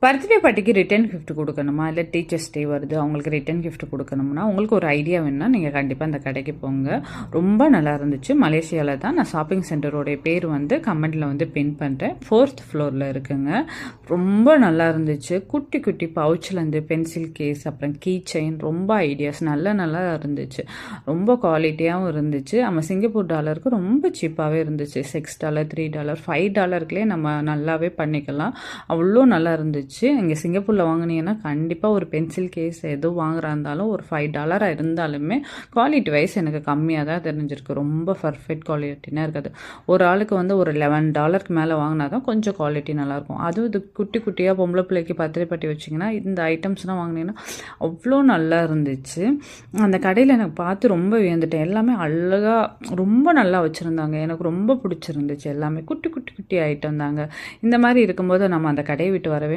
Birthday பார்ட்டிக்கு return gift கொடுக்கணுமா, இல்லை டீச்சர்ஸ் டே வருது அவங்களுக்கு ரிட்டர்ன் கிஃப்ட் கொடுக்கணும்னா, உங்களுக்கு ஒரு ஐடியா வேணுன்னா நீங்கள் கண்டிப்பாக அந்த கடைக்கு போங்க. ரொம்ப நல்லா இருந்துச்சு. மலேசியாவில் தான். நான் ஷாப்பிங் சென்டரோடைய பேர் வந்து கமெண்டில் வந்து பின் பண்ணுறேன். 4th ஃப்ளோரில் இருக்குங்க. ரொம்ப நல்லா இருந்துச்சு. குட்டி குட்டி பவுச்லேருந்து பென்சில் கேஸ், அப்புறம் கீ செயின், ரொம்ப ஐடியாஸ் நல்லா இருந்துச்சு. ரொம்ப குவாலிட்டியாகவும் இருந்துச்சு. நம்ம சிங்கப்பூர் டாலருக்கு ரொம்ப சீப்பாகவே இருந்துச்சு. $6, $3, $5 நம்ம நல்லாவே பண்ணிக்கலாம். அவ்வளோ நல்லா இருந்துச்சு. இங்கே சிங்கப்பூரில் வாங்கினீங்கன்னா கண்டிப்பாக ஒரு பென்சில் கேஸ் எதுவும் வாங்குறா இருந்தாலும் ஒரு $5 இருந்தாலுமே குவாலிட்டி வைஸ் எனக்கு கம்மியாக தான் தெரிஞ்சிருக்கு. ரொம்ப பர்ஃபெக்ட் குவாலிட்டினா இருக்காது. ஒரு ஆளுக்கு வந்து ஒரு $11 மேலே வாங்கினா தான் கொஞ்சம் குவாலிட்டி நல்லாயிருக்கும். அதுவும் இது குட்டி குட்டியாக பொம்பளை பிள்ளைக்கு பத்திரை பட்டி வச்சிங்கன்னா இந்த ஐட்டம்ஸ்லாம் வாங்கினீங்கன்னா அவ்வளோ நல்லா இருந்துச்சு. அந்த கடையில் எனக்கு பார்த்து ரொம்ப வியந்துட்டேன். எல்லாமே அழகாக ரொம்ப நல்லா வச்சுருந்தாங்க. எனக்கு ரொம்ப பிடிச்சிருந்துச்சு. எல்லாமே குட்டி குட்டி குட்டி ஐட்டம் தாங்க. இந்த மாதிரி இருக்கும்போது நம்ம அந்த கடையை விட்டு வரவே